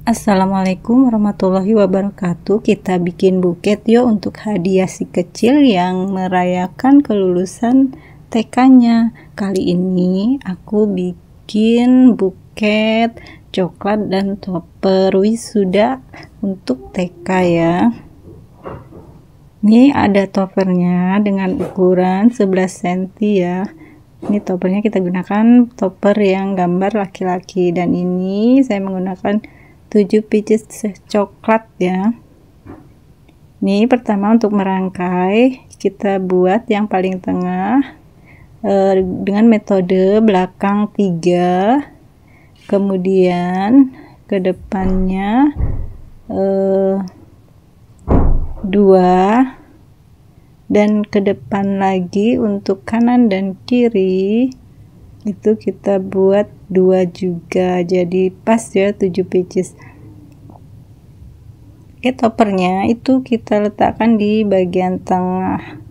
Assalamualaikum warahmatullahi wabarakatuh. Kita bikin buket yuk untuk hadiah si kecil yang merayakan kelulusan TK-nya. Kali ini aku bikin buket coklat dan topper wisuda untuk TK ya. Ini ada toppernya dengan ukuran 11 cm ya. Ini toppernya kita gunakan topper yang gambar laki-laki, dan ini saya menggunakan 7 pieces coklat ya. Ini pertama untuk merangkai kita buat yang paling tengah dengan metode belakang 3, kemudian ke depannya 2, dan ke depan lagi untuk kanan dan kiri itu kita buat 2 juga, jadi pas ya 7 pieces. Oke, toppernya itu kita letakkan di bagian tengah.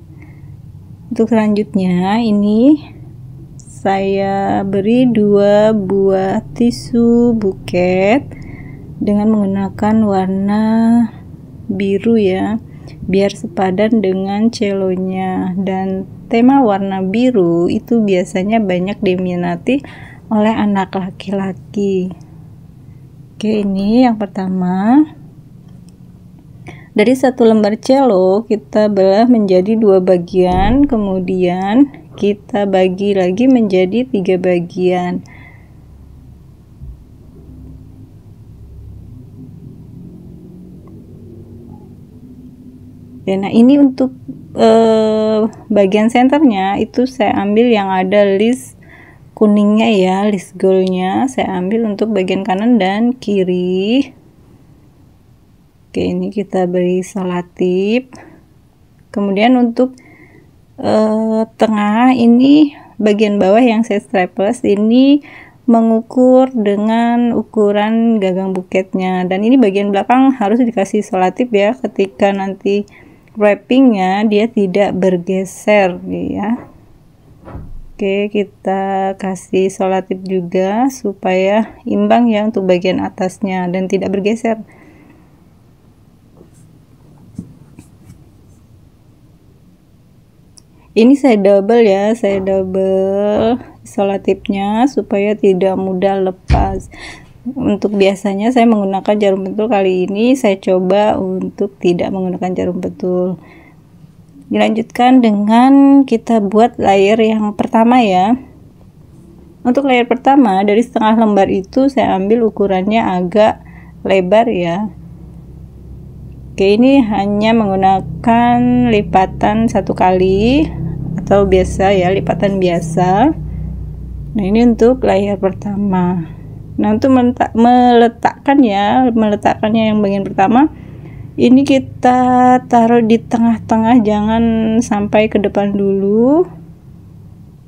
Untuk selanjutnya ini saya beri 2 buah tisu buket dengan menggunakan warna biru ya, biar sepadan dengan celonya, dan tema warna biru itu biasanya banyak diminati oleh anak laki-laki. Oke, ini yang pertama. Dari 1 lembar celo kita belah menjadi 2 bagian, kemudian kita bagi lagi menjadi 3 bagian. Nah, ini untuk bagian senternya itu saya ambil yang ada list kuningnya ya, list goldnya saya ambil untuk bagian kanan dan kiri. Oke, ini kita beri selotip. Kemudian untuk tengah ini bagian bawah yang saya strapless ini mengukur dengan ukuran gagang buketnya, dan ini bagian belakang harus dikasih selotip ya, ketika nanti wrappingnya dia tidak bergeser ya. Oke, kita kasih selotip juga supaya imbang ya untuk bagian atasnya dan tidak bergeser. Ini saya double ya, saya double selotipnya supaya tidak mudah lepas. Untuk biasanya saya menggunakan jarum pentul, kali ini saya coba untuk tidak menggunakan jarum pentul. Dilanjutkan dengan kita buat layer yang pertama ya. Untuk layer pertama dari setengah lembar itu saya ambil ukurannya agak lebar ya. Oke, ini hanya menggunakan lipatan 1 kali atau biasa ya, lipatan biasa. Nah, ini untuk layer pertama. Nah, untuk meletakkannya yang bagian pertama ini kita taruh di tengah-tengah, jangan sampai ke depan dulu.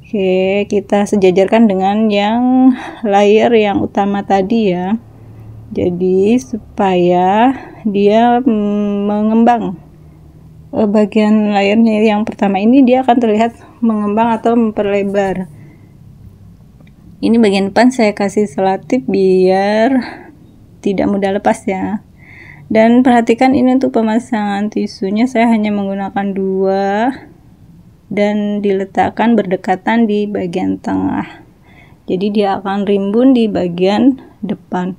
Oke, kita sejajarkan dengan yang layer yang utama tadi ya, jadi supaya dia mengembang. Bagian layernya yang pertama ini dia akan terlihat mengembang atau memperlebar. Ini bagian depan saya kasih selotip biar tidak mudah lepas ya. Dan perhatikan ini untuk pemasangan tisunya saya hanya menggunakan 2 dan diletakkan berdekatan di bagian tengah, jadi dia akan rimbun di bagian depan.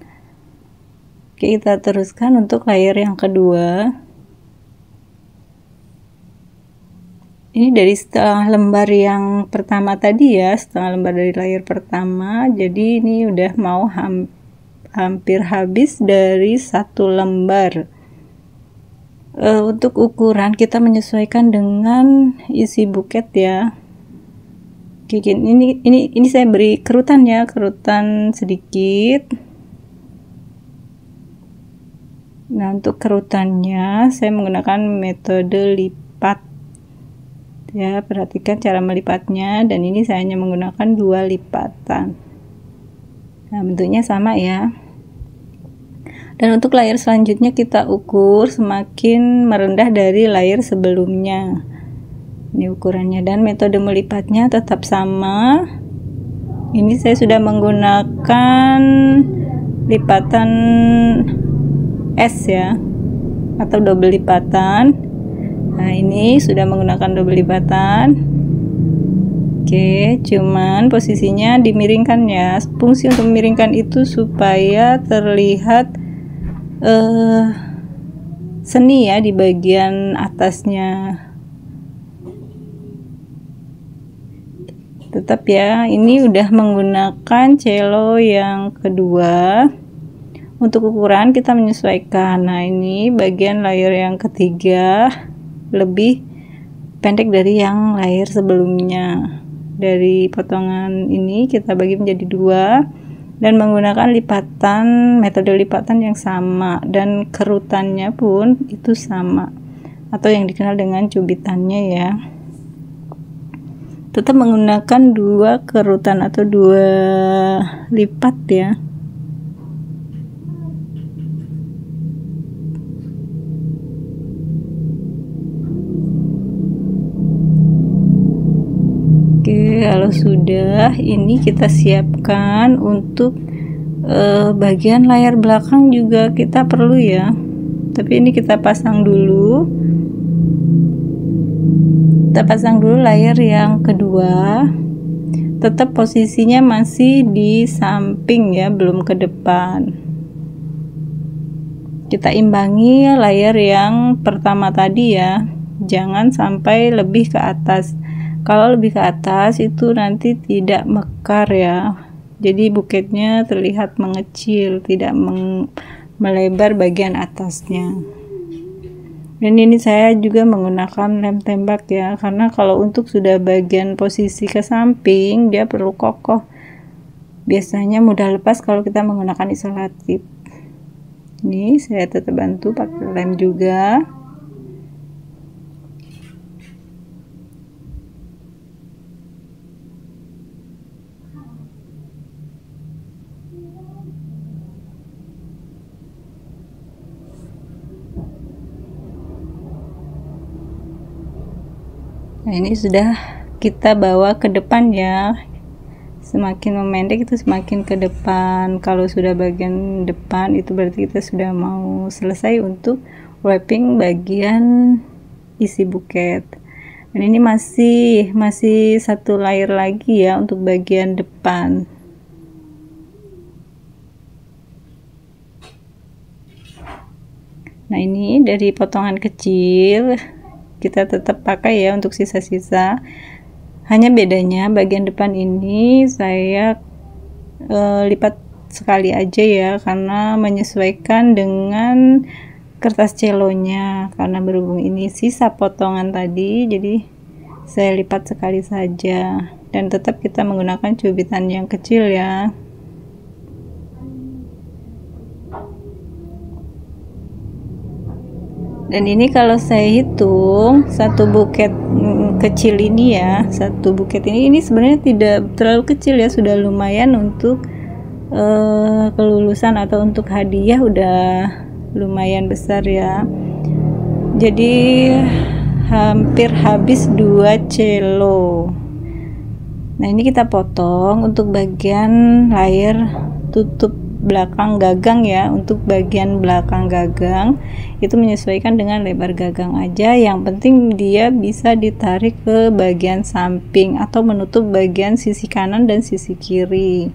Oke, kita teruskan untuk layer yang kedua. Ini dari setengah lembar yang pertama tadi ya, setengah lembar dari layer pertama, jadi ini udah mau hampir habis dari 1 lembar. Untuk ukuran kita menyesuaikan dengan isi buket ya. Oke, ini saya beri kerutan ya, kerutan sedikit. Nah, untuk kerutannya saya menggunakan metode lipat ya, perhatikan cara melipatnya, dan ini saya hanya menggunakan 2 lipatan. Nah, bentuknya sama ya. Dan untuk layer selanjutnya kita ukur semakin merendah dari layer sebelumnya. Ini ukurannya, dan metode melipatnya tetap sama. Ini saya sudah menggunakan lipatan S ya, atau double lipatan. Nah, ini sudah menggunakan double lipatan. Oke, cuman posisinya dimiringkan ya. Fungsi untuk memiringkan itu supaya terlihat seni ya di bagian atasnya. Tetap ya, ini udah menggunakan cello yang kedua. Untuk ukuran kita menyesuaikan. Nah, ini bagian layer yang ketiga lebih pendek dari yang layer sebelumnya. Dari potongan ini kita bagi menjadi dua dan menggunakan lipatan, metode lipatan yang sama, dan kerutannya pun itu sama, atau yang dikenal dengan cubitannya ya. Tetap menggunakan dua kerutan atau dua lipat ya. Oke, kalau sudah, ini kita siapkan untuk bagian layar belakang juga kita perlu ya. Tapi ini kita pasang dulu. Kita pasang dulu layer yang kedua. Tetap posisinya masih di samping ya, belum ke depan. Kita imbangi layer yang pertama tadi ya, jangan sampai lebih ke atas. Kalau lebih ke atas itu nanti tidak mekar ya, jadi buketnya terlihat mengecil, tidak melebar bagian atasnya. Dan ini saya juga menggunakan lem tembak ya, karena kalau untuk sudah bagian posisi ke samping dia perlu kokoh, biasanya mudah lepas kalau kita menggunakan isolatif. Ini saya tetap bantu pakai lem juga. Nah, ini sudah kita bawa ke depan ya. Semakin memendek itu semakin ke depan. Kalau sudah bagian depan itu berarti kita sudah mau selesai untuk wrapping bagian isi buket. Dan ini masih satu layer lagi ya untuk bagian depan. Nah, ini dari potongan kecil kita tetap pakai ya untuk sisa-sisa. Hanya bedanya bagian depan ini saya lipat sekali aja ya, karena menyesuaikan dengan kertas celonya. Karena berhubung ini sisa potongan tadi, jadi saya lipat sekali saja. Dan tetap kita menggunakan cubitan yang kecil ya. Dan ini kalau saya hitung satu buket kecil ini ya, satu buket ini sebenarnya tidak terlalu kecil ya, sudah lumayan untuk kelulusan atau untuk hadiah, udah lumayan besar ya. Jadi hampir habis 2 cello. Nah, ini kita potong untuk bagian layer tutup belakang gagang ya. Untuk bagian belakang gagang itu menyesuaikan dengan lebar gagang aja, yang penting dia bisa ditarik ke bagian samping atau menutup bagian sisi kanan dan sisi kiri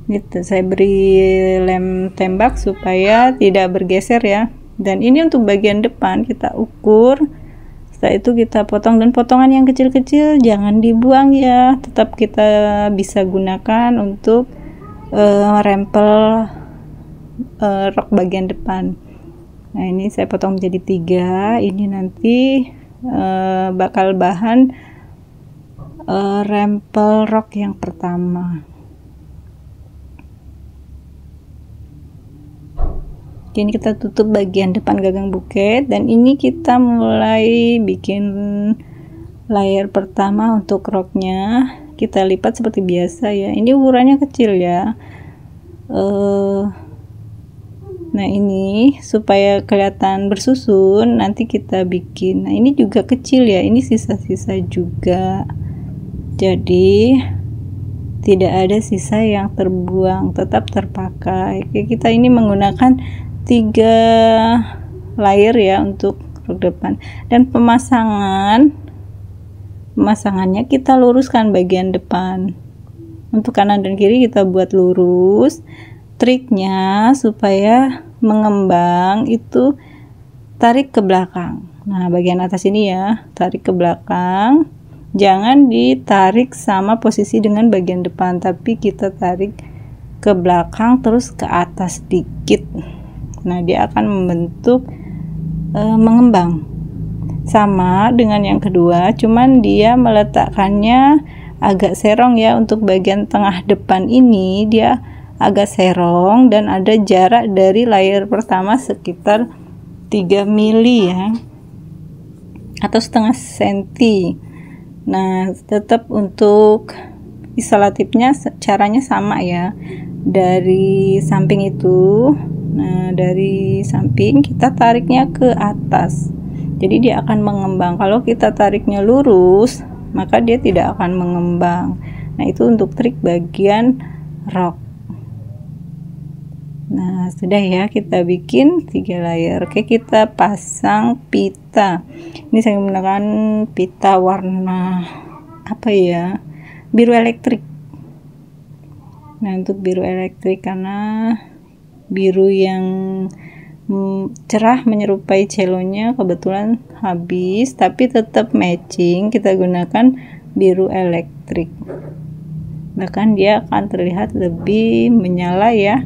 gitu. Saya beri lem tembak supaya tidak bergeser ya. Dan ini untuk bagian depan kita ukur, setelah itu kita potong, dan potongan yang kecil-kecil jangan dibuang ya, tetap kita bisa gunakan untuk rempel rok bagian depan. Nah, ini saya potong menjadi 3. Ini nanti bakal bahan rempel rok yang pertama. Ini kita tutup bagian depan gagang buket, dan ini kita mulai bikin layer pertama untuk roknya. Kita lipat seperti biasa ya, ini ukurannya kecil ya. Nah, ini supaya kelihatan bersusun nanti kita bikin. Nah, ini juga kecil ya, ini sisa-sisa juga. Jadi tidak ada sisa yang terbuang, tetap terpakai. Oke, kita ini menggunakan 3 layer ya untuk rok depan. Dan pemasangannya kita luruskan bagian depan. Untuk kanan dan kiri kita buat lurus. Triknya supaya mengembang itu tarik ke belakang. Nah, bagian atas ini ya, tarik ke belakang. Jangan ditarik sama posisi dengan bagian depan, tapi kita tarik ke belakang terus ke atas sedikit. Nah, dia akan membentuk mengembang. Sama dengan yang kedua, cuman dia meletakkannya agak serong ya. Untuk bagian tengah depan ini dia agak serong dan ada jarak dari layer pertama sekitar 3 mili ya, atau setengah senti. Nah, tetap untuk isolatifnya caranya sama ya, dari samping itu. Nah, dari samping kita tariknya ke atas, jadi dia akan mengembang. Kalau kita tariknya lurus, maka dia tidak akan mengembang. Nah, itu untuk trik bagian rok. Nah, sudah ya, kita bikin 3 layer. Oke, kita pasang pita. Ini saya menggunakan pita warna apa ya, biru elektrik. Nah, untuk biru elektrik karena biru yang cerah menyerupai celonya kebetulan habis, tapi tetap matching, kita gunakan biru elektrik. Bahkan dia akan terlihat lebih menyala ya,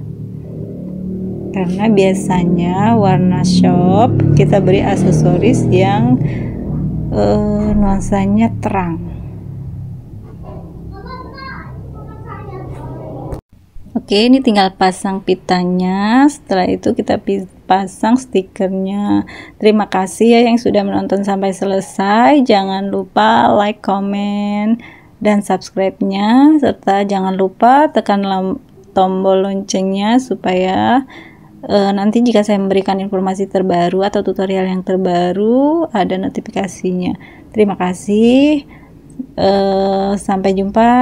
karena biasanya warna shop kita beri aksesoris yang nuansanya terang. Oke, ini tinggal pasang pitanya. Setelah itu kita pasang stikernya. Terima kasih ya yang sudah menonton sampai selesai. Jangan lupa like, comment, dan subscribe-nya, serta jangan lupa tekan tombol loncengnya supaya nanti jika saya memberikan informasi terbaru atau tutorial yang terbaru ada notifikasinya. Terima kasih. Sampai jumpa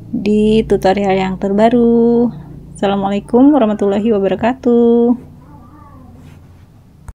di tutorial yang terbaru. Assalamualaikum warahmatullahi wabarakatuh.